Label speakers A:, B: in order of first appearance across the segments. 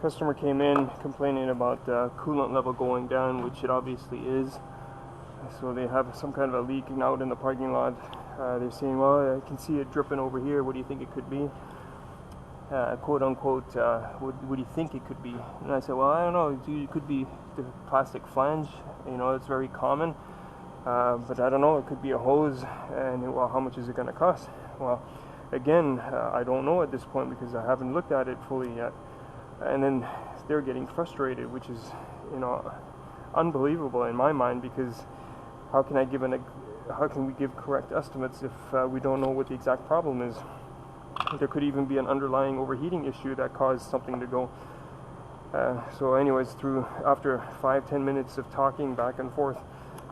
A: Customer came in complaining about coolant level going down, which it obviously is. So they have some kind of a leaking out in the parking lot. They're saying, well, I can see it dripping over here. What do you think it could be? Quote unquote, what do you think it could be? And I said, well, I don't know. It could be the plastic flange. You know, it's very common. But I don't know. It could be a hose. And well, how much is it going to cost? Well, again, I don't know at this point because I haven't looked at it fully yet. And then they're getting frustrated, which is, you know, unbelievable in my mind, because how can we give correct estimates if we don't know what the exact problem is? There could even be an underlying overheating issue that caused something to go. So anyways, after 5-10 minutes of talking back and forth,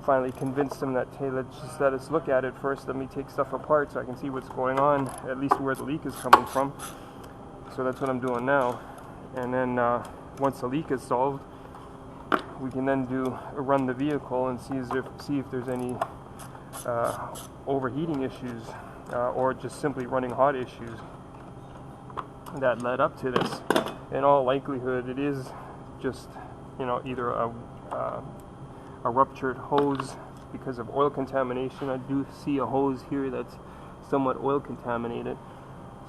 A: finally convinced them that, hey, let us look at it first. Let me take stuff apart so I can see what's going on, at least where the leak is coming from. So that's what I'm doing now. And then once the leak is solved, we can then run the vehicle and see if there's any overheating issues or just simply running hot issues that led up to this. In all likelihood, it is just, you know, either a ruptured hose because of oil contamination. I do see a hose here that's somewhat oil contaminated.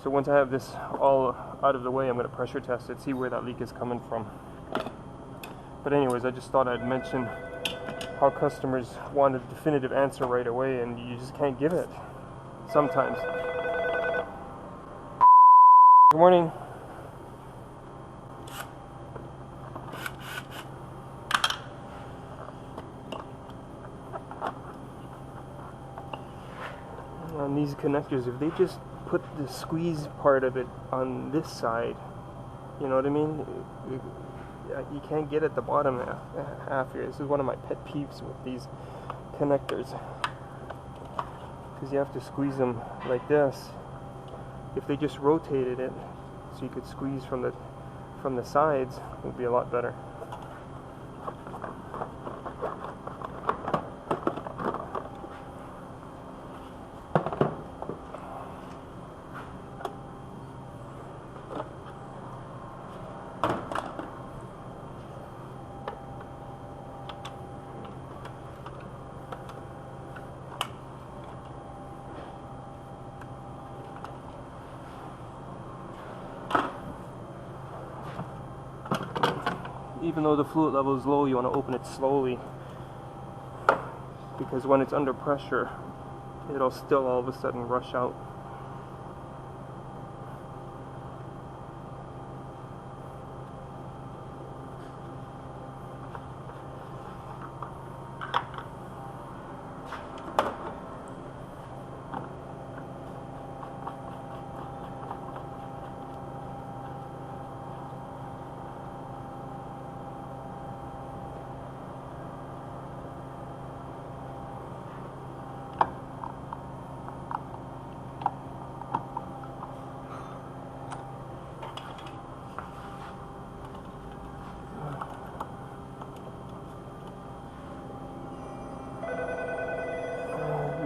A: So once I have this all out of the way, I'm going to pressure test it, see where that leak is coming from. But anyways, I just thought I'd mention how customers want a definitive answer right away, and you just can't give it sometimes. Good morning. On these connectors, if they just put the squeeze part of it on this side, you know what I mean? You can't get at the bottom half here. This is one of my pet peeves with these connectors, because you have to squeeze them like this. If they just rotated it so you could squeeze from the sides, it would be a lot better. Even though the fluid level is low, you want to open it slowly, because when it's under pressure, it'll still all of a sudden rush out.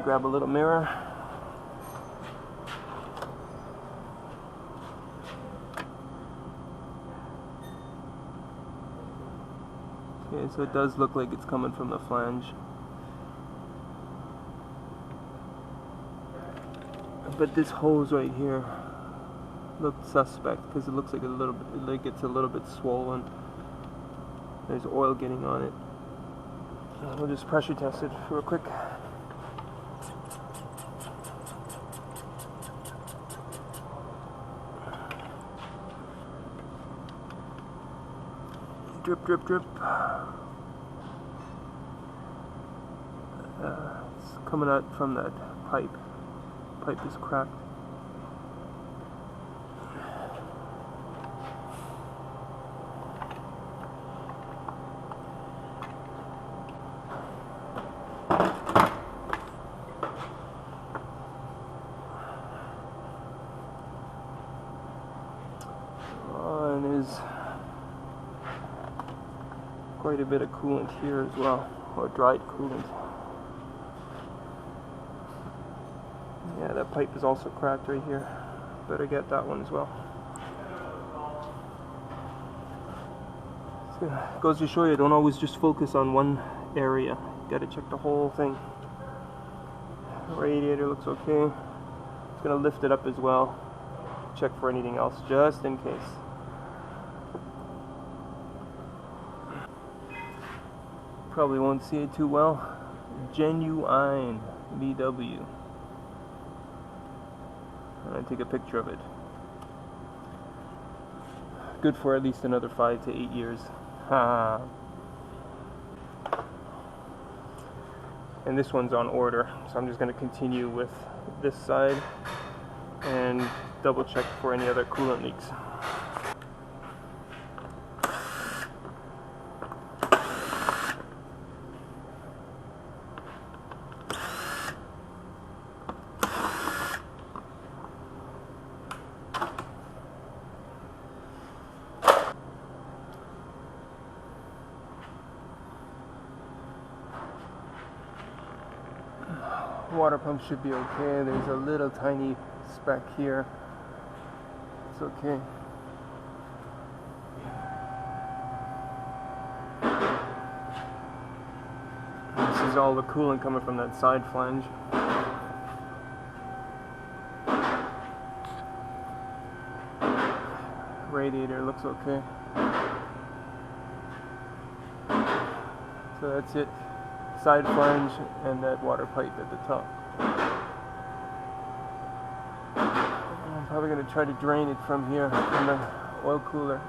A: Grab a little mirror. Okay, so it does look like it's coming from the flange. But this hose right here looked suspect because it looks like it's a little bit swollen. There's oil getting on it. We'll just pressure test it real quick. Drip, drip, drip. It's coming out from that pipe. Pipe is cracked. And there's quite a bit of coolant here as well, or dried coolant. Yeah, that pipe is also cracked right here. Better get that one as well. Goes to show you, don't always just focus on one area. You gotta check the whole thing. Radiator looks okay. Just gonna lift it up as well. Check for anything else, just in case. Probably won't see it too well. Genuine VW. I'm gonna take a picture of it. Good for at least another 5 to 8 years. Ha. And this one's on order, so I'm just going to continue with this side and double check for any other coolant leaks. Water pump should be okay. There's a little tiny speck here. It's okay. This is all the coolant coming from that side flange. Radiator looks okay. So that's it. Side flange and that water pipe at the top. I'm probably going to try to drain it from here, from the oil cooler.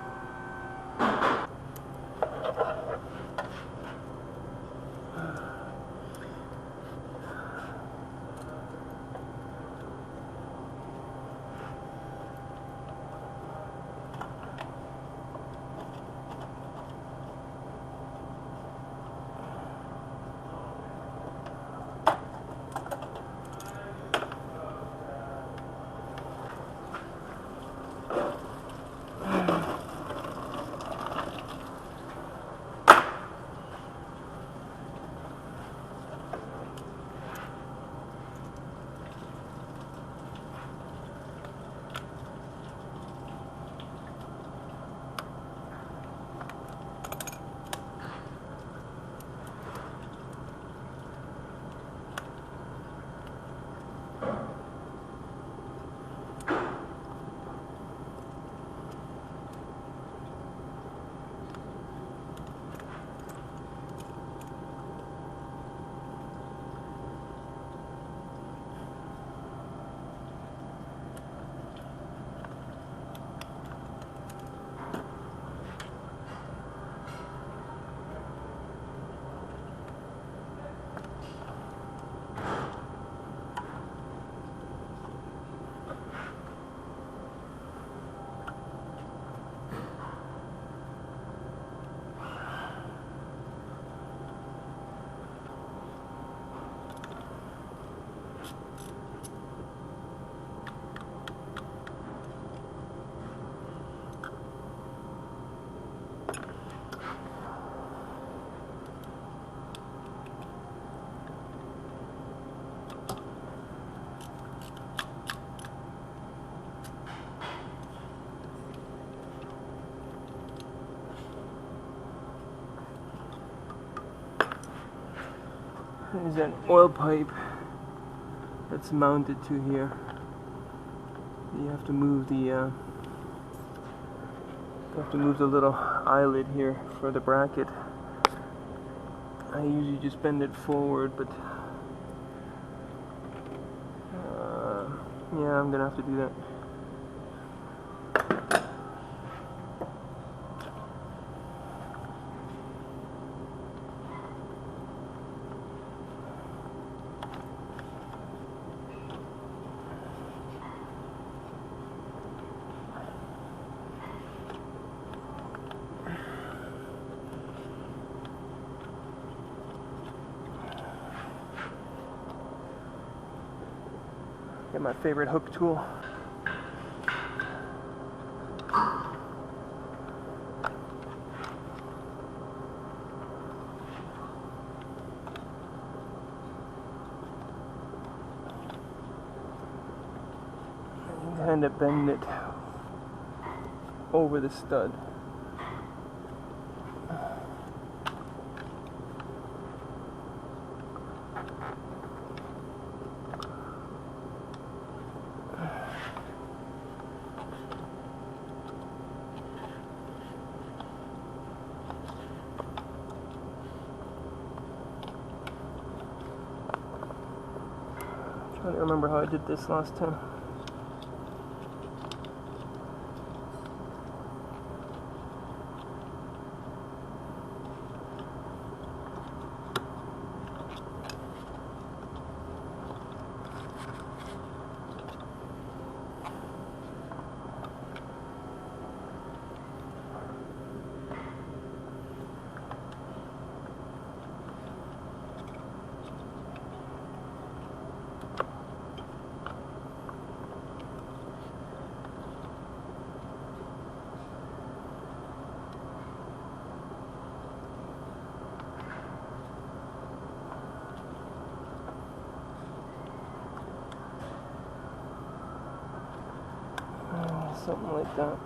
A: There's an oil pipe that's mounted to here. You have to move the little eyelid here for the bracket. I usually just bend it forward, but yeah, I'm gonna have to do that. Get my favorite hook tool. And kind of bend it over the stud. I don't remember how I did this last time. Something like that.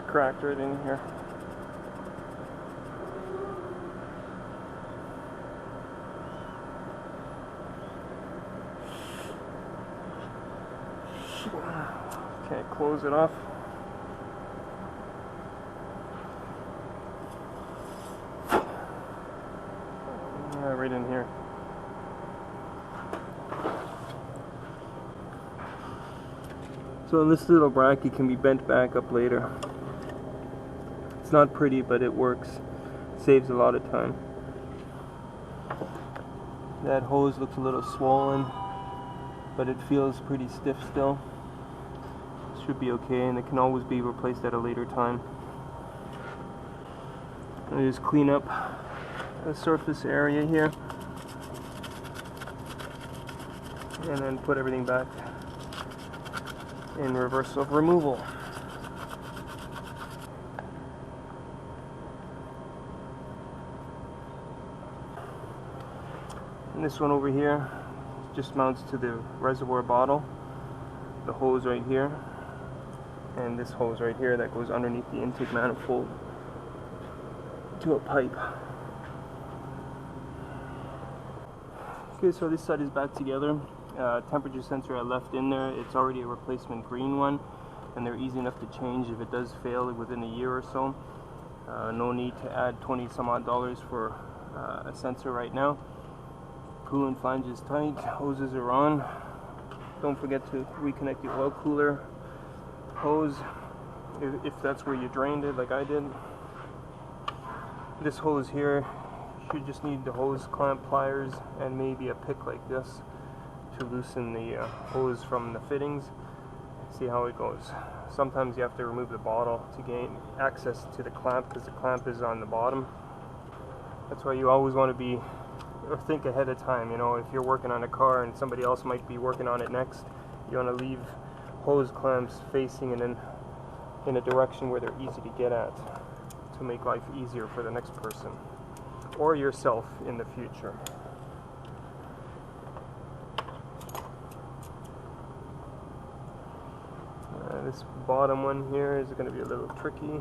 A: Cracked right in here. Okay, close it off. Yeah, right in here. So this little bracket can be bent back up later. It's not pretty, but it works. Saves a lot of time. That hose looks a little swollen, but it feels pretty stiff still. Should be okay, and it can always be replaced at a later time. I just clean up the surface area here, and then put everything back in reverse of removal. And this one over here just mounts to the reservoir bottle, the hose right here, and this hose right here that goes underneath the intake manifold to a pipe. Okay, so this side is back together. Temperature sensor I left in there, it's already a replacement green one, and they're easy enough to change if it does fail within a year or so. No need to add $20 some odd for a sensor right now. Coolant flange is tight, hoses are on. Don't forget to reconnect your oil cooler hose if that's where you drained it like I did. This hose here, you just need the hose clamp pliers and maybe a pick like this to loosen the hose from the fittings. See how it goes. Sometimes you have to remove the bottle to gain access to the clamp because the clamp is on the bottom. That's why you always want to be or think ahead of time. You know, if you're working on a car and somebody else might be working on it next, you want to leave hose clamps facing and in a direction where they're easy to get at to make life easier for the next person or yourself in the future. This bottom one here is going to be a little tricky.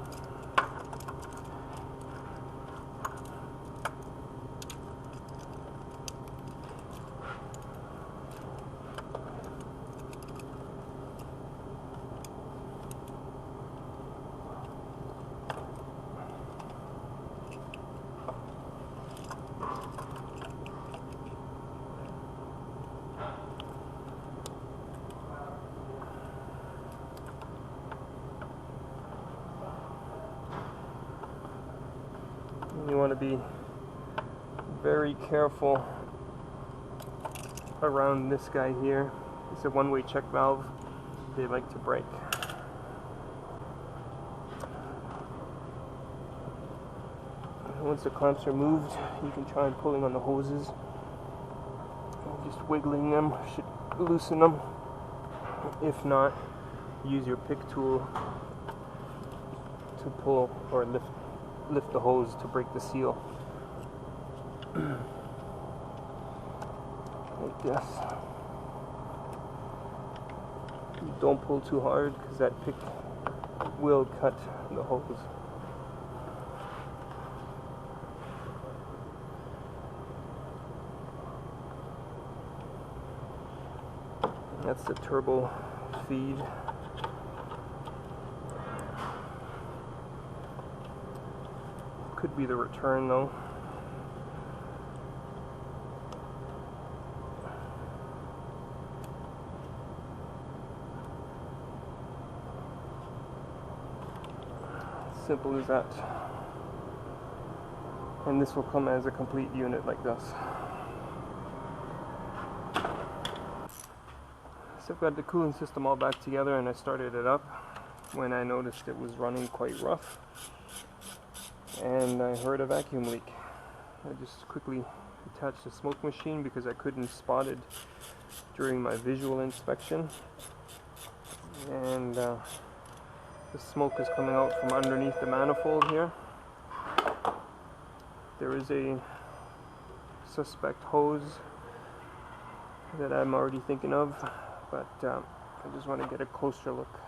A: You want to be very careful around this guy here. It's a one-way check valve. They like to break. Once the clamps are moved, you can try pulling on the hoses. Just wiggling them should loosen them. If not, use your pick tool to pull or lift the hose to break the seal. Like this. Don't pull too hard because that pick will cut the hose. That's the turbo feed. Could be the return though. Simple as that. And this will come as a complete unit like this. So I've got the cooling system all back together, and I started it up when I noticed it was running quite rough. And I heard a vacuum leak. I just quickly attached the smoke machine because I couldn't spot it during my visual inspection. And the smoke is coming out from underneath the manifold here. There is a suspect hose that I'm already thinking of, but I just want to get a closer look.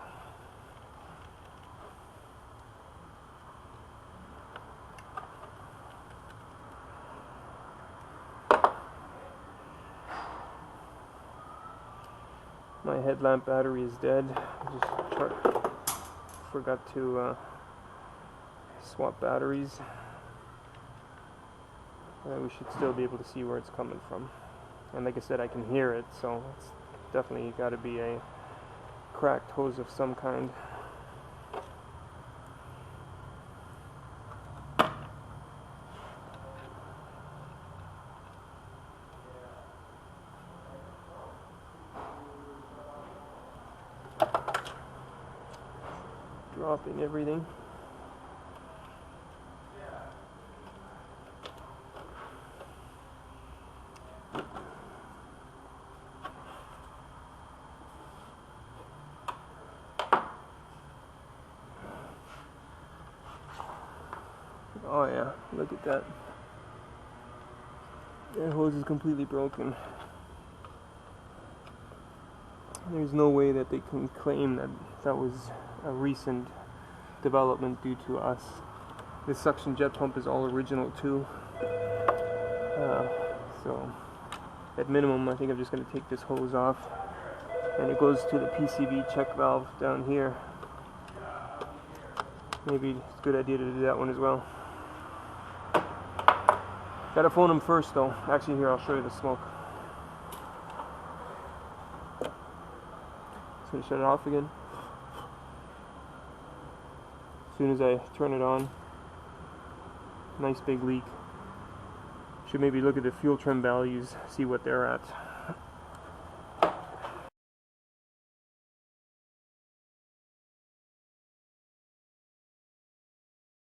A: My headlamp battery is dead. I just forgot to swap batteries. We should still be able to see where it's coming from. And like I said, I can hear it, so it's definitely got to be a cracked hose of some kind. Dropping everything. Oh yeah, look at that. That hose is completely broken. There's no way that they can claim that that was a recent development due to us. This suction jet pump is all original too. So at minimum, I think I'm just going to take this hose off, and it goes to the PCV check valve down here. Maybe it's a good idea to do that one as well. Gotta phone him first though. Actually, here, I'll show you the smoke. Just gonna shut it off again. As soon as I turn it on, nice big leak. Should maybe look at the fuel trim values, see what they're at.